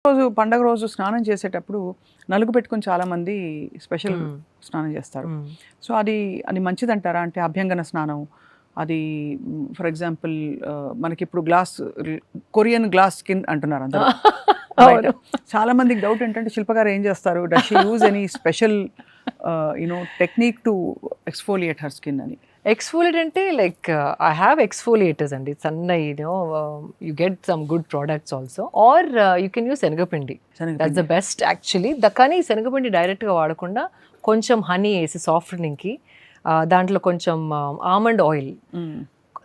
రోజు పండగ రోజు స్నానం చేసేటప్పుడు నలుగు పెట్టుకుని చాలా మంది స్పెషల్ స్నానం చేస్తారు. సో అది అది మంచిదంటారా? అంటే అభ్యంగన స్నానం అది ఫర్ ఎగ్జాంపుల్ మనకి ఇప్పుడు కొరియన్ గ్లాస్ స్కిన్ అంటున్నారు అందరూ. చాలా మందికి డౌట్ ఏంటంటే శిల్ప గారు ఏం చేస్తారు, does she use any special technique to exfoliate her skin అని. ఎక్స్ఫోలియేట్ అంటే లైక్ ఐ హ్యావ్ ఎక్స్ఫోలియేటర్స్ అండి, సన్న you get some good products also, or you can use శనగపిండి, దట్స్ ద బెస్ట్ యాక్చువల్లీ. కానీ శనగపిండి డైరెక్ట్గా వాడకుండా కొంచెం హనీ వేసి సాఫ్ట్నింగ్కి దాంట్లో కొంచెం ఆల్మండ్ ఆయిల్,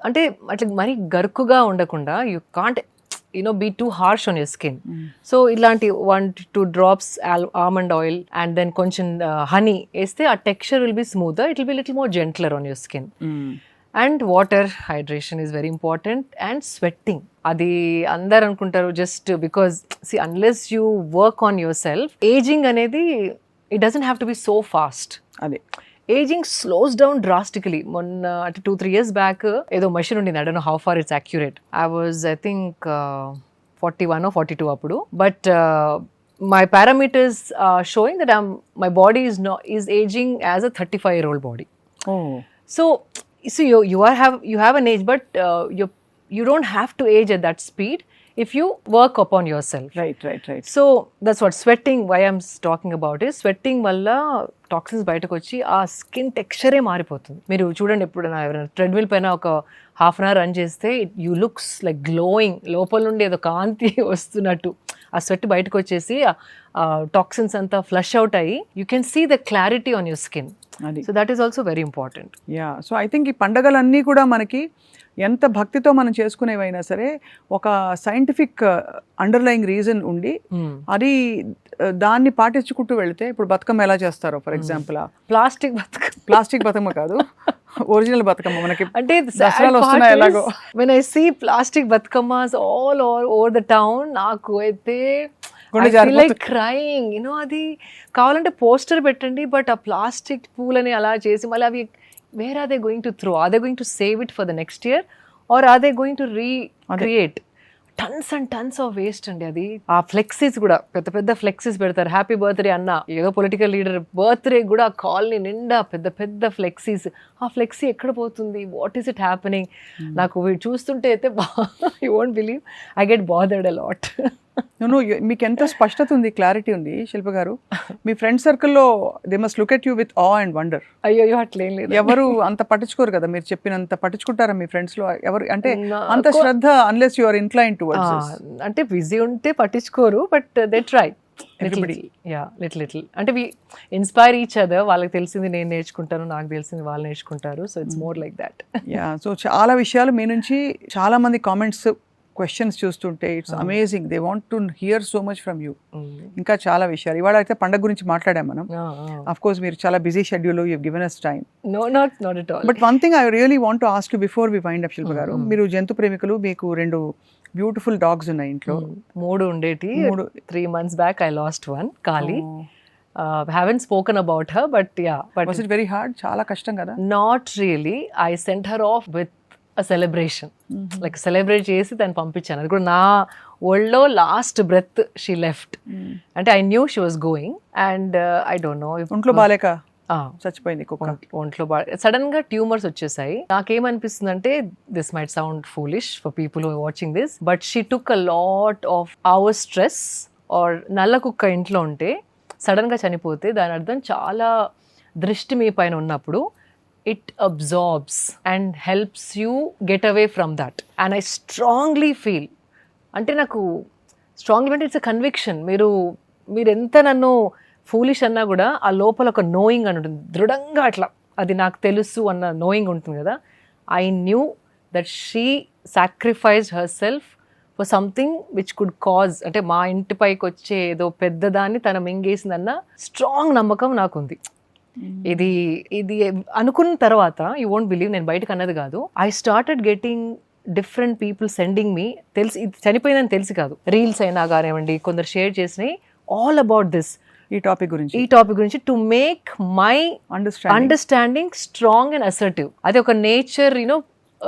అంటే అట్లా మరీ గరుకుగా ఉండకుండా you can't be too harsh on your skin. So ఇలాంటి 1-2 drops almond oil and then కొంచెం honey వేస్తే ఆ texture will be smoother, it will be little more gentler on your skin. And water hydration is very important, and sweating. అది అందరు అనుకుంటారు just because see unless you work on yourself, aging అనేది it doesn't have to be so fast. అదే ageing slows down drastically. మొన్న అంటే 2-3 years back ఏదో machine ఉండింది, I don't know how far it's accurate. I think 41 or 42 అప్పుడు. But my parameters showing that my body is ageing as a 35-year-old body. So you have an age, but you don't have to age at that speed if you work upon yourself. Right. So that's what sweating, why I'm talking about is sweating వల్ల toxins బయటకు వచ్చి ఆ skin టెక్స్చరే మారిపోతుంది. మీరు చూడండి, ఎప్పుడైనా ఎవరైనా treadmill పైన ఒక హాఫ్ అన్ అవర్ రన్ చేస్తే యూ లుక్స్ లైక్ గ్లోయింగ్, లోపల నుండి ఏదో కాంతి వస్తున్నట్టు ఆ స్వెట్ బయటకు వచ్చేసి ఆ టాక్సిన్స్ అంతా ఫ్లష్ అవుట్ అయ్యి you can see the clarity on your skin. So that is also very important. So I think ఈ పండగలన్నీ కూడా మనకి ఎంత భక్తితో మనం చేసుకునేవైనా సరే ఒక సైంటిఫిక్ అండర్లయింగ్ రీజన్ ఉండి అది దాన్ని పాటించుకుంటూ వెళితే, ఇప్పుడు బతుకమ్మ ఎలా చేస్తారో ఫర్ ఎగ్జాంపుల్, ప్లాస్టిక్ బతుకమ్మ కాదు, ఒరిజినల్ బతుకమ్మ మనకి అంటే దసరాలు వస్తున్నాయి ఎలాగో. When I see plastic Bathukammas all over the town, నాకు అయితే క్రైయింగ్ అది కావాలంటే పోస్టర్ పెట్టండి, బట్ ఆ ప్లాస్టిక్ పూలని అలా చేసి మళ్ళీ అవి where are they going to throw? Are they going to save it for the next year, or are they going to recreate? Tons and tons of waste అండి. అది ఆ ఫ్లెక్సీస్ కూడా పెద్ద పెద్ద ఫ్లెక్సీస్ పెడతారు, హ్యాపీ బర్త్డే అన్న, ఏదో political leader birthday కూడా కాలనీ నిండా పెద్ద పెద్ద ఫ్లెక్సీస్. ఆ ఫ్లెక్సీ ఎక్కడ పోతుంది? What is it happening? నాకు చూస్తుంటే అయితే you won't believe, I get bothered a lot. మీకు ఎంత స్పష్టత ఉంది, క్లారిటీ ఉంది శిల్ప గారు. మీ ఫ్రెండ్ సర్కిల్లో they must look at you with ఆ అండ్ వండర్. అయ్యో అట్లేం లేదు, ఎవరు అంత పట్టించుకోరు కదా, మీరు చెప్పినంత పట్టించుకుంటారా మీ ఫ్రెండ్స్ లో ఎవరు? అంటే అంత శ్రద్ధ unless you are inclined towards. అంటే బిజీ ఉంటే పట్టించుకోరు, బట్ దే ట్రై లిటిల్. అంటే వి ఇన్స్పైర్ ఈచ్ అదర్. వాళ్ళకి తెలిసింది నేను నేర్చుకుంటాను, నాకు తెలిసింది వాళ్ళు నేర్చుకుంటారు. So it's more like that. So చాలా విషయాలు మీ నుంచి చాలా మంది కామెంట్స్ క్వశ్చన్స్ చూస్తుంటే it's amazing, they want to hear so much from you. ఇంకా చాలా విషయాలు ఇవాళ అయితే పండగ గురించి మాట్లాడాం మనం. ఆఫ్ కోర్స్ మీరు చాలా busy schedule, you given us time. Not at all. But one thing I really want to ask you before we wind up Shilpa గారు, మీరు జంతు ప్రేమికులు, మీకు 2 బ్యూటిఫుల్ డాగ్స్ ఉన్నాయి ఇంట్లో. 3 ఉండేటి. 3 months back I lost one, Kali. Haven't spoken about her, but yeah. But was it very hard? చాలా కష్టం కదా? Not really. I sent her off with a celebration. Like celebrate చేసి దాన్ని పంపించాను. అది కూడా నా వరల్డ్లో లాస్ట్ బ్రెత్ షీ లెఫ్ట్. అంటే I knew she was going and I don't no, ఒంట్లో బాలేక చచ్చిపోయింది కుక్క. ఒంట్లో సడన్ గా ట్యూమర్స్ వచ్చేసాయి. నాకేమనిపిస్తుంది అంటే, this might sound foolish for people who are watching this, but she took a lot of our stress. Or నల్ల కుక్క ఇంట్లో ఉంటే సడన్ గా చనిపోతే దాని అర్థం చాలా దృష్టి మీ పైన ఉన్నప్పుడు it absorbs and helps you get away from that. And I strongly feel, అంటే నాకు స్ట్రాంగ్లీ అంటే ఇట్స్ అ కన్విక్షన్. మీరు ఎంత నన్ను ఫూలిష్ అన్నా కూడా ఆ లోపల ఒక నోయింగ్ అని ఉంటుంది, దృఢంగా అట్లా అది నాకు తెలుసు అన్న నోయింగ్ ఉంటుంది కదా. I knew that she sacrificed her self for something which could cause, అంటే మా ఇంటి పైకి వచ్చే ఏదో పెద్దదాన్ని తన మింగేసిందన్న స్ట్రాంగ్ నమ్మకం నాకుంది. ఇది అనుకున్న తర్వాత యూ వోంట్ బిలీవ్, నేను బయటకు అన్నది కాదు, I started getting different people sending me, తెలిసి ఇది చనిపోయిందని తెలిసి కాదు, రీల్స్ అయినా కానివ్వండి, కొందరు షేర్ చేసినాయి ఆల్ అబౌట్ దిస్, ఈ టాపిక్ గురించి to make my understanding strong and assertive. అది ఒక నేచర్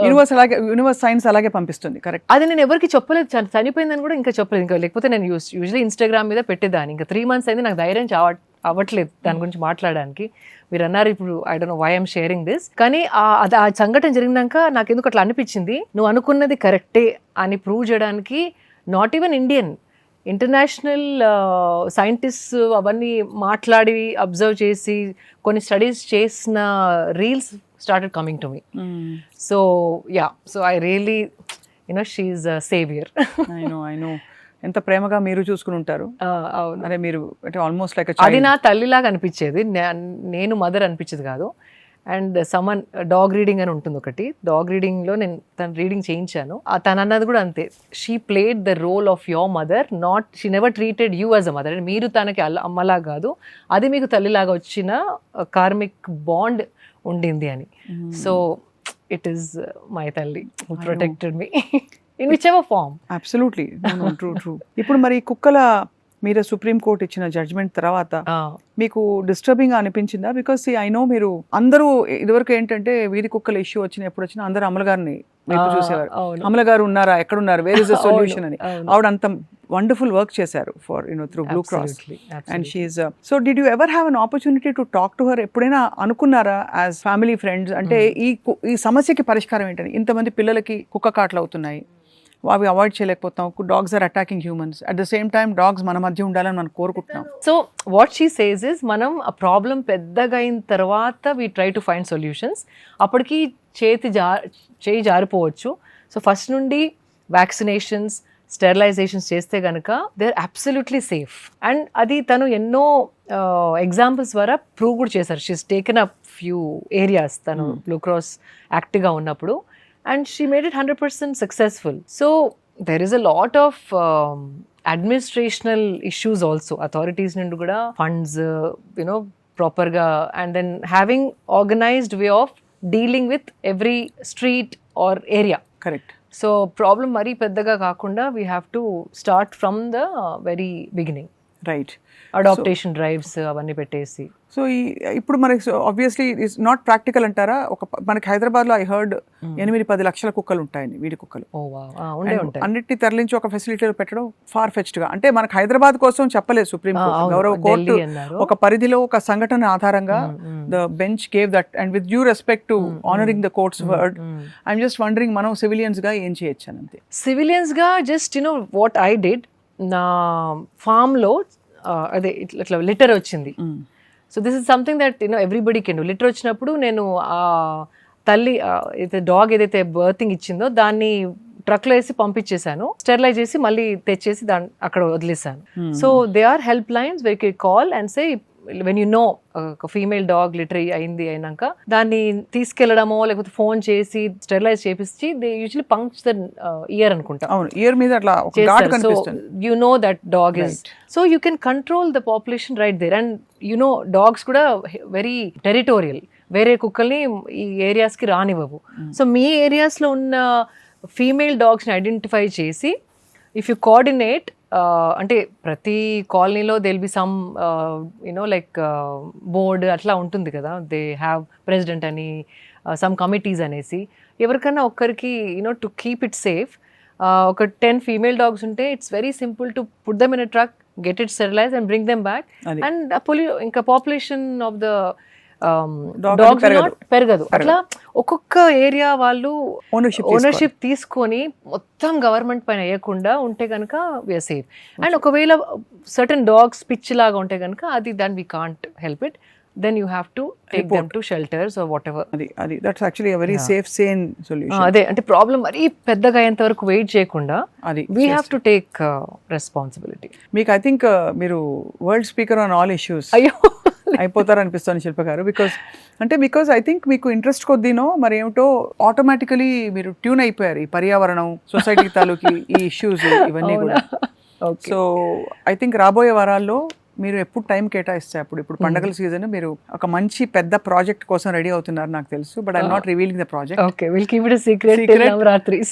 యూనివర్స్ సైన్స్ అలాగే పంపిస్తుంది. కరెక్ట్. అది నేను ఎవరికి చెప్పలేదు, చనిపోయిందని కూడా ఇంకా చెప్పలేదు. ఇంకా లేకపోతే నేను యూజువల్లీ ఇన్స్టాగ్రామ్ మీద పెట్టేదాన్ని. ఇంకా 3 months అయింది, నాకు ధైర్యం అవ్వట్లేదు దాని గురించి మాట్లాడడానికి. మీరు అన్నారు ఇప్పుడు, I don't know why I'm sharing this, కానీ ఆ సంఘటన జరిగినాక నాకు ఎందుకు అట్లా అనిపించింది, నువ్వు అనుకున్నది కరెక్టే అని ప్రూవ్ చేయడానికి not even Indian, international scientist అవన్నీ మాట్లాడి అబ్జర్వ్ చేసి కొన్ని స్టడీస్ చేసిన reels started coming to me. So yeah, so I really she's a saviour. I know ఎంత ప్రేమగా మీరు చూసుకుని ఉంటారు. అదే మీరు అంటే ఆల్మోస్ట్ లైక్ అది నా తల్లిలాగా అనిపించేది, నేను మదర్ అనిపించేది కాదు. అండ్ సమ్మన్ డాగ్ రీడింగ్ అని ఉంటుంది ఒకటి, డాగ్ రీడింగ్లో నేను తను రీడింగ్ చేయించాను. తను అన్నది కూడా అంతే, she played the role of your mother, not she never treated you as a mother. మీరు తనకి అమ్మలా కాదు, అది మీకు తల్లిలాగా వచ్చిన కార్మిక్ బాండ్ ఉండింది అని. సో ఇట్ ఈస్ మై తల్లి who protected me in whichever form. Absolutely true. ఇప్పుడు మరి కుక్కల మీద సుప్రీం కోర్ట్ ఇచ్చిన జడ్జ్మెంట్ తర్వాత మీకు డిస్టర్బింగ్ గా అనిపించిందా? బికాస్ ఐ నో మీరు అందరూ ఇదివరకు ఏంటంటే వీధి కుక్కల ఇష్యూ ఎప్పుడు వచ్చినా అందరూ అమల గారిని చూసేవారు. అమల గారు ఉన్నారా, ఎక్కడున్నారు, వేర్ ఇస్ ద సొల్యూషన్ అని. ఆవిడ అంత వండర్ఫుల్ వర్క్ చేశారు for through blue cross and she's. So did you ever have an opportunity to talk to her? ఎప్పుడైనా అనుకున్నారా యాజ్ ఫ్యామిలీ ఫ్రెండ్స్, అంటే ఈ సమస్యకి పరిష్కారం ఏంటని? ఇంతమంది పిల్లలకి కుక్క కాట్లు అవుతున్నాయి, అవి అవాయిడ్ చేయలేకపోతాం, dogs are attacking humans, at the same time dogs మన మధ్య ఉండాలని మనం కోరుకుంటున్నాం. So what she says is, మనం ఆ ప్రాబ్లం పెద్దగా అయిన తర్వాత we try to find solutions. అప్పటికి చేయి జారిపోవచ్చు. సో ఫస్ట్ నుండి వ్యాక్సినేషన్స్, స్టెరిలైజేషన్స్ చేస్తే కనుక they are absolutely safe. And అది తను ఎన్నో ఎగ్జాంపుల్స్ ద్వారా ప్రూవ్ కూడా చేశారు. She's taken up few areas తను బ్లూ క్రాస్ యాక్టివ్గా ఉన్నప్పుడు, and she made it 100% successful. So there is a lot of administrational issues also, authorities nindu kuda funds proper ga, and then having organized way of dealing with every street or area. Correct. So problem mari peddaga kaakunda we have to start from the very beginning. Right. Adaptation drives అవన్నీ పెట్టేసి. So ఇప్పుడు మనకి obviously it's not practical అంటారా? మనకి హైదరాబాద్ లో I heard 8-10 లక్షల కుక్కలు ఉంటాయని, వీడి కుక్కలు అన్నిటిని తరలించి ఒక ఫెసిలిటీలో పెట్టడం ఫార్ ఫెచ్డ్ గా. అంటే మనకు హైదరాబాద్ కోసం చెప్పలేదు సుప్రీం కోర్టు, గౌరవ కోర్టు ఒక పరిధిలో ఒక సంఘటన ఆధారంగా the bench gave that. And with due respect to honouring the court's word, I'm just wondering మనం సివిలియన్స్ గా ఏం చేయొచ్చు అని. అంతే, సివిలియన్స్ గా జస్ట్ వాట్ ఐ డిడ్, నా ఫామ్ లో అదే ఇట్లా లిటర్ వచ్చింది. So this is something that everybody can do. Litter వచ్చినప్పుడు నేను ఆ తల్లి డాగ్ ఏదైతే బర్తింగ్ ఇచ్చిందో దాన్ని ట్రక్లో వేసి పంపించేశాను, స్టెరిలైజ్ చేసి మళ్ళీ తెచ్చేసి దాన్ని అక్కడ వదిలేసాను. So they are help lines where can call and say when you know ఒక ఫీమేల్ డాగ్ లిటర్ అయినాక దాన్ని తీసుకెళ్లడమో లేకపోతే ఫోన్ చేసి స్టెరిలైజ్ చేపించి they usually punch the ear అనుకుంటా, ఇయర్ మీద అట్లా you know that dog is. So you can control the population right there. And dogs కూడా వెరీ టెరిటోరియల్, వేరే కుక్కల్ని ఈ ఏరియాస్కి రానివ్వవు. సో మీ ఏరియాస్లో ఉన్న ఫీమేల్ డాగ్స్ని ఐడెంటిఫై చేసి ఇఫ్ యూ కోఆర్డినేట్, అంటే ప్రతి కాలనీలో there'll be some like board అట్లా ఉంటుంది కదా, దే హ్యావ్ ప్రెసిడెంట్ అని, సమ్ కమిటీస్ అనేసి, ఎవరికైనా ఒక్కరికి టు కీప్ ఇట్ సేఫ్ ఒక 10 ఫీమేల్ డాగ్స్ ఉంటే it's very simple to put them in a truck, get it sterilise and bring them back. And ఇంకా పాపులేషన్ ఆఫ్ ద డాగ్స్ పెరగదు. అట్లా ఒక్కొక్క ఏరియా వాళ్ళు ఓనర్షిప్ తీసుకొని మొత్తం గవర్నమెంట్ పైన వేయకుండా ఉంటే కనుక వీఆర్ సేఫ్. అండ్ ఒకవేళ సర్టన్ డాగ్స్ పిచ్ లాగా ఉంటే కనుక అది then we can't help it, then you have to take them to shelters or whatever. Adi that's actually a very safe, sane solution. Ade ante problem mari peddaga ayenta varaku wait cheyakunda we have to take responsibility. Meek I think మీరు world speaker on all issues అయిపోతారు అనిపిస్తుంది శిల్ప గారు. Because I think మీకు interest కొద్దీనో మరి ఏమిటో automatically మీరు tune అయిపోయారు ఈ పర్యావరణం, సొసైటీ తాలూకి ఈ ఇష్యూస్ ఇవన్నీ కూడా. సో ఐ థింక్ రాబోయే వారాల్లో మీరు ఎప్పుడు టైం కేటాయిస్తే ఇప్పుడు పండగల సీజన్, మీరు ఒక మంచి పెద్ద ప్రాజెక్ట్ కోసం రెడీ అవుతున్నారు నాకు తెలుసు, but I'm not revealing the project. Okay, will keep it a secret till నవరాత్రిస్.